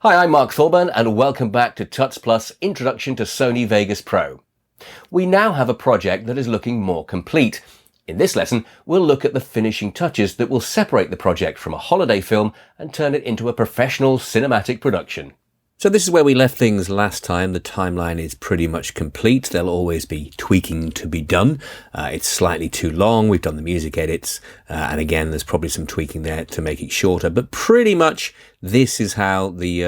Hi, I'm Mark Thorburn and welcome back to Tuts Plus Introduction to Sony Vegas Pro. We now have a project that is looking more complete. In this lesson, we'll look at the finishing touches that will separate the project from a holiday film and turn it into a professional cinematic production. So this is where we left things last time. The timeline is pretty much complete. There'll always be tweaking to be done. It's slightly too long. We've done the music edits. And again, there's probably some tweaking there to make it shorter. But pretty much this is how the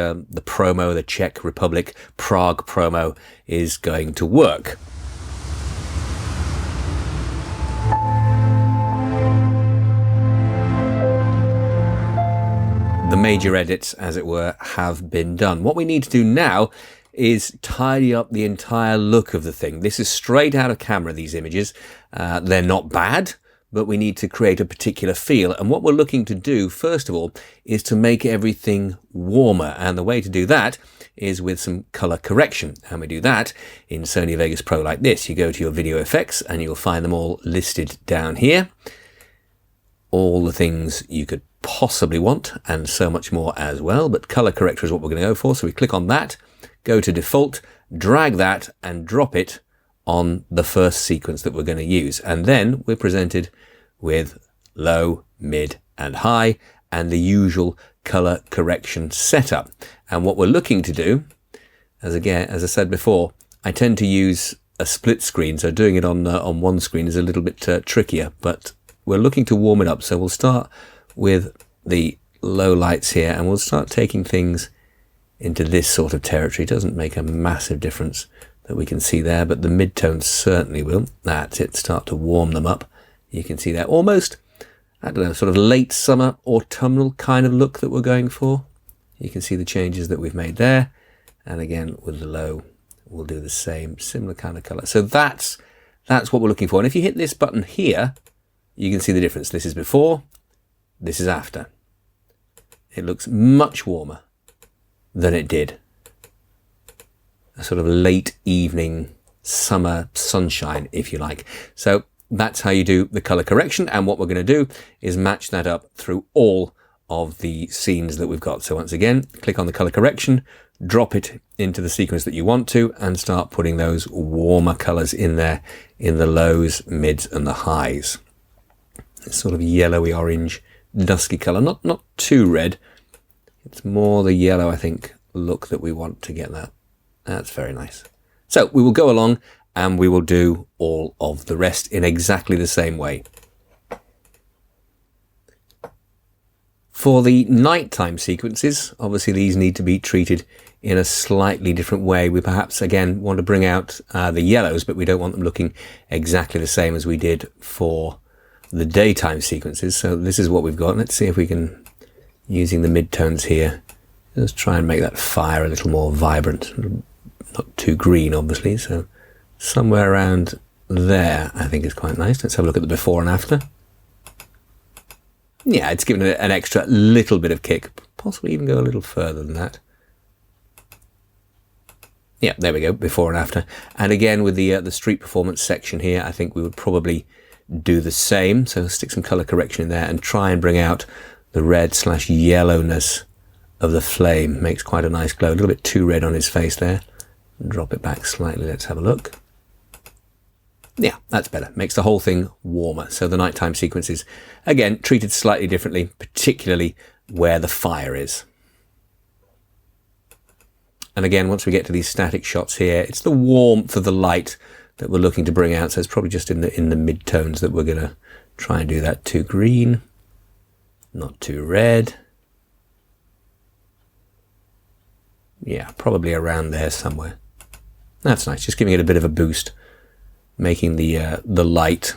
promo, the Czech Republic Prague promo is going to work. The major edits, as it were, have been done. What we need to do now is tidy up the entire look of the thing. This is straight out of camera, these images. They're not bad, but we need to create a particular feel. And what we're looking to do, first of all, is to make everything warmer. And the way to do that is with some color correction. And we do that in Sony Vegas Pro like this. You go to your video effects and you'll find them all listed down here. All the things you could possibly want and so much more as well, but color corrector is what we're going to go for. So we click on that, go to default, drag that and drop it on the first sequence that we're going to use, and then we're presented with low, mid and high and the usual color correction setup. And what we're looking to do, as I said before, I tend to use a split screen, so doing it on one screen is a little bit trickier, but we're looking to warm it up. So we'll start with the low lights here and we'll start taking things into this sort of territory. It doesn't make a massive difference that we can see there, but the midtones certainly will. That's it, start to warm them up. You can see that almost, I don't know, sort of late summer, autumnal kind of look that we're going for. You can see the changes that we've made there. And again, with the low, we'll do the same, similar kind of color. So that's what we're looking for. And if you hit this button here, you can see the difference. This is before, this is after. It looks much warmer than it did. A sort of late evening summer sunshine, if you like. So that's how you do the color correction. And what we're going to do is match that up through all of the scenes that we've got. So once again, click on the color correction, drop it into the sequence that you want to, and start putting those warmer colors in there in the lows, mids, and the highs. This sort of yellowy orange, dusky color, not too red. It's more the yellow, I think, look that we want to get that. That's very nice. So we will go along and we will do all of the rest in exactly the same way. For the nighttime sequences, obviously these need to be treated in a slightly different way. We perhaps, again, want to bring out the yellows, but we don't want them looking exactly the same as we did for the daytime sequences. So this is what we've got. Let's see if we can, using the midtones here, just try and make that fire a little more vibrant. Not too green, obviously. So somewhere around there, I think is quite nice. Let's have a look at the before and after. Yeah, it's given it an extra little bit of kick. Possibly even go a little further than that. Yeah, there we go, before and after. And again, with the street performance section here, I think we would probably do the same. So stick some color correction in there and try and bring out the red/yellowness of the flame. Makes quite a nice glow. A little bit too red on his face there. Drop it back slightly. Let's have a look. Yeah, that's better. Makes the whole thing warmer. So the nighttime sequences, again, treated slightly differently, particularly where the fire is. And again, once we get to these static shots here, it's the warmth of the light that we're looking to bring out. So it's probably just in the mid-tones that we're going to try and do that. Too green, not too red. Yeah, probably around there somewhere. That's nice, just giving it a bit of a boost, making the light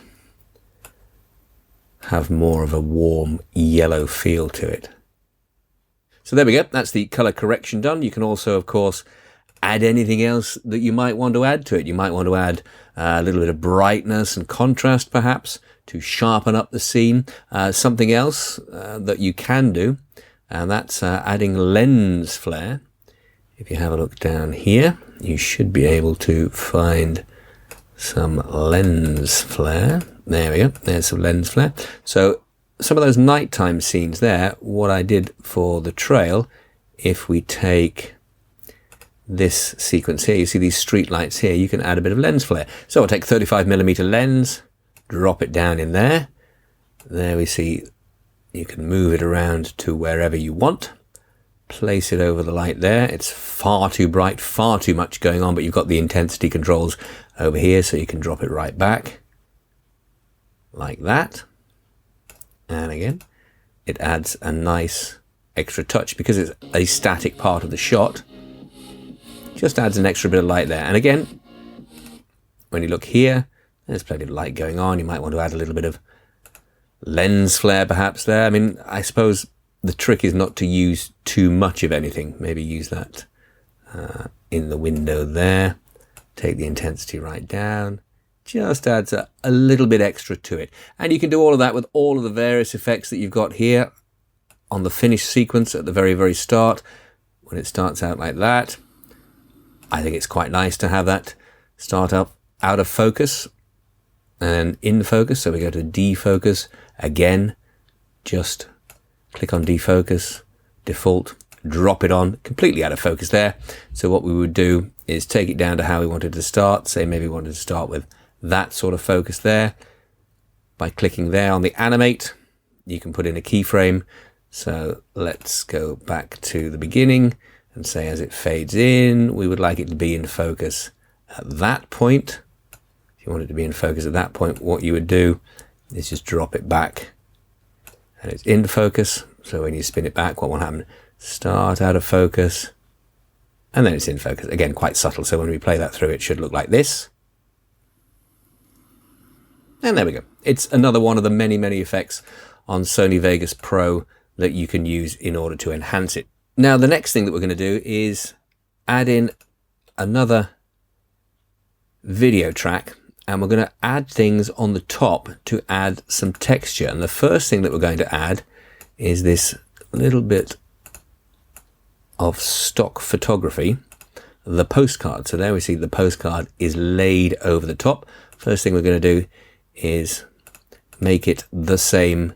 have more of a warm yellow feel to it. So there we go, that's the color correction done. You can also, of course, add anything else that you might want to add to it. You might want to add a little bit of brightness and contrast, perhaps, to sharpen up the scene. Something else that you can do, and that's adding lens flare. If you have a look down here, you should be able to find some lens flare. There we go, there's some lens flare. So some of those nighttime scenes there, what I did for the trail if we take this sequence here, you see these street lights here, you can add a bit of lens flare. So I'll take 35mm lens, drop it down in there. There we see you can move it around to wherever you want. Place it over the light there. It's far too bright, far too much going on, but you've got the intensity controls over here, so you can drop it right back like that. And again, it adds a nice extra touch because it's a static part of the shot. Just adds an extra bit of light there. And again, when you look here, there's plenty of light going on. You might want to add a little bit of lens flare perhaps there. I mean, I suppose the trick is not to use too much of anything. Maybe use that in the window there. Take the intensity right down. Just adds a little bit extra to it. And you can do all of that with all of the various effects that you've got here on the finished sequence at the very, very start. When it starts out like that, I think it's quite nice to have that start up out of focus and in focus. So we go to defocus again, just click on defocus, default, drop it on, completely out of focus there. So what we would do is take it down to how we wanted to start. Say maybe we wanted to start with that sort of focus there. By clicking there on the animate, you can put in a keyframe. So let's go back to the beginning and say as it fades in, we would like it to be in focus at that point. If you want it to be in focus at that point, what you would do is just drop it back and it's in focus. So when you spin it back, what will happen? Start out of focus and then it's in focus. Again, quite subtle. So when we play that through, it should look like this. And there we go. It's another one of the many, many effects on Sony Vegas Pro that you can use in order to enhance it. Now, the next thing that we're going to do is add in another video track, and we're going to add things on the top to add some texture. And the first thing that we're going to add is this little bit of stock photography, the postcard. So there we see the postcard is laid over the top. First thing we're going to do is make it the same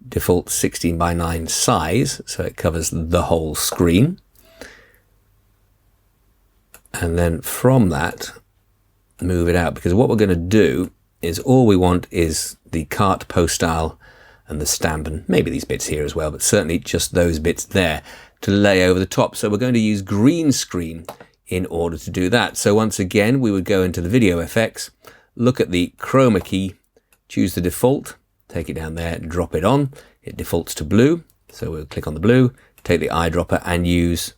default 16:9 size, so it covers the whole screen. And then from that, move it out, because what we're going to do is all we want is the carte postale and the stamp, and maybe these bits here as well, but certainly just those bits there to lay over the top. So we're going to use green screen in order to do that. So once again, we would go into the video effects, look at the chroma key, choose the default, take it down there, drop it on. It defaults to blue. So we'll click on the blue, take the eyedropper and use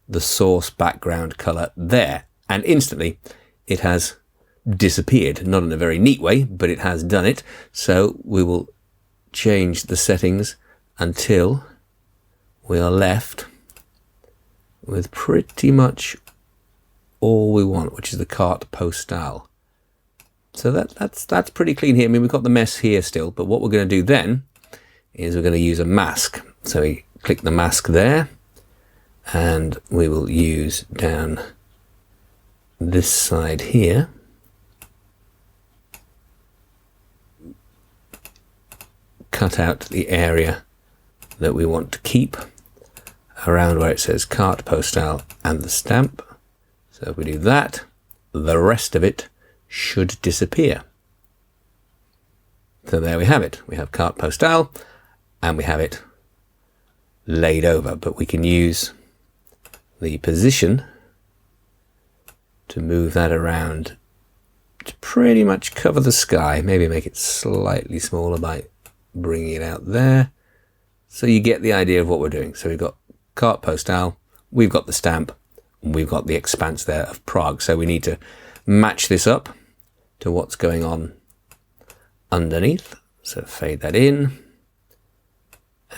the source background color there. And instantly it has disappeared, not in a very neat way, but it has done it. So we will change the settings until we are left with pretty much all we want, which is the carte postale. So that's pretty clean here. I mean, we've got the mess here still, but what we're going to do then is we're going to use a mask. So we click the mask there, and we will use down this side here. Cut out the area that we want to keep around where it says carte postale and the stamp. So if we do that, the rest of it should disappear. So there we have it. We have carte postale and we have it laid over, but we can use the position to move that around to pretty much cover the sky. Maybe make it slightly smaller by bringing it out there. So you get the idea of what we're doing. So we've got carte postale, we've got the stamp, and we've got the expanse there of Prague. So we need to match this up to what's going on underneath. So fade that in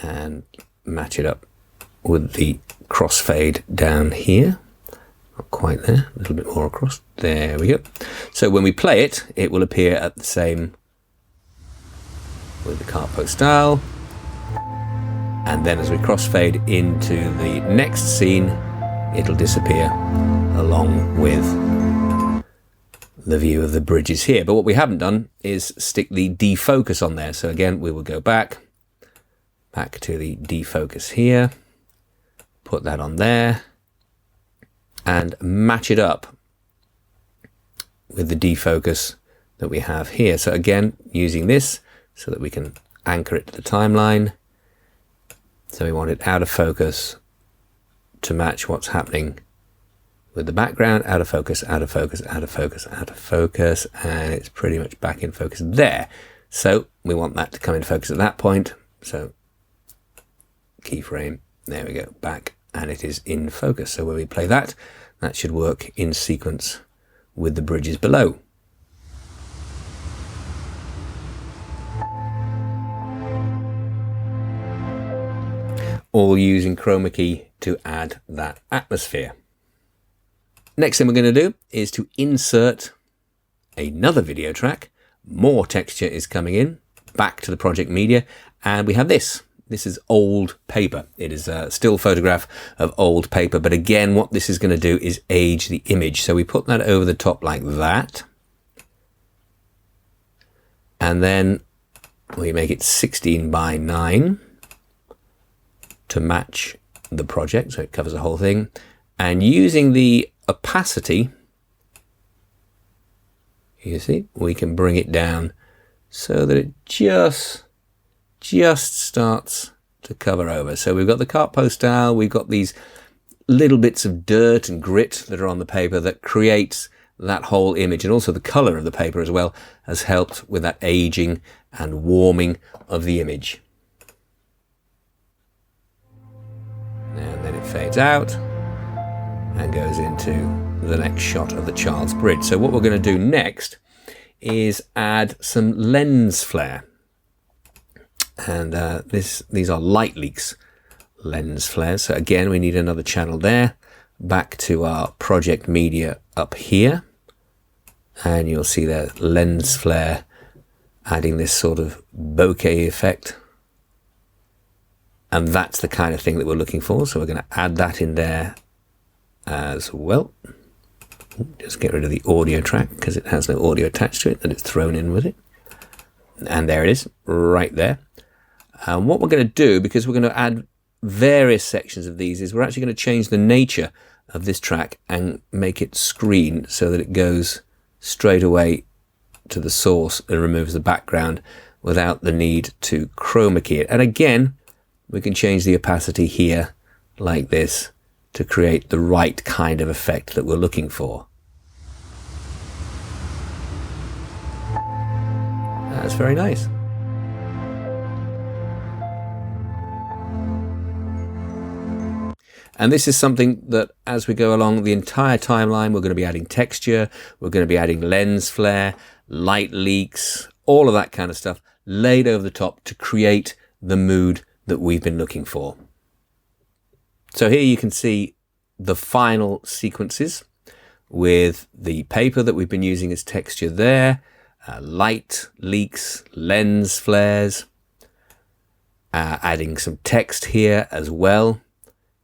and match it up with the crossfade down here. Not quite there, a little bit more across. There we go. So when we play it, it will appear at the same with the carte postale. And then as we crossfade into the next scene, it'll disappear along with the view of the bridges here. But what we haven't done is stick the defocus on there. So again, we will go back to the defocus here, put that on there and match it up with the defocus that we have here. So again, using this so that we can anchor it to the timeline. So we want it out of focus to match what's happening with the background. Out of focus, out of focus, out of focus, out of focus, and it's pretty much back in focus there. So we want that to come in focus at that point. So keyframe, there we go, back, and it is in focus. So when we play that, that should work in sequence with the bridges below. All using chroma key to add that atmosphere. Next thing we're going to do is to insert another video track. More texture is coming in, back to the project media, and we have this. This is old paper. It is a still photograph of old paper, but again, what this is going to do is age the image. So we put that over the top like that, and then we make it 16:9 to match the project, so it covers the whole thing. And using the opacity, you see, we can bring it down so that it just starts to cover over. So we've got the carte postale, we've got these little bits of dirt and grit that are on the paper that creates that whole image, and also the color of the paper as well has helped with that aging and warming of the image. And then it fades out and goes into the next shot of the child's bridge. So what we're going to do next is add some lens flare. And these are light leaks lens flares. So again, we need another channel there. Back to our project media up here. And you'll see there lens flare adding this sort of bokeh effect. And that's the kind of thing that we're looking for. So we're going to add that in there as well. Just get rid of the audio track because it has no audio attached to it, that it's thrown in with it. And there it is, right there. And what we're going to do, because we're going to add various sections of these, is we're actually going to change the nature of this track and make it screen so that it goes straight away to the source and removes the background without the need to chroma key it. And again, we can change the opacity here like this to create the right kind of effect that we're looking for. That's very nice. And this is something that as we go along the entire timeline, we're going to be adding texture, we're going to be adding lens flare, light leaks, all of that kind of stuff laid over the top to create the mood that we've been looking for. So here you can see the final sequences with the paper that we've been using as texture there, light leaks, lens flares, adding some text here as well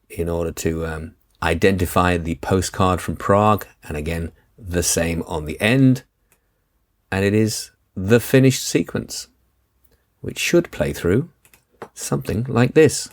in order to identify the postcard from Prague, and again the same on the end, and it is the finished sequence, which should play through something like this.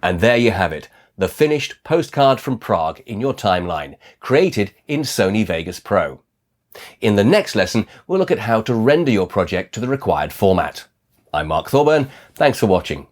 And there you have it, the finished postcard from Prague in your timeline, created in Sony Vegas Pro. In the next lesson, we'll look at how to render your project to the required format. I'm Mark Thorburn, thanks for watching.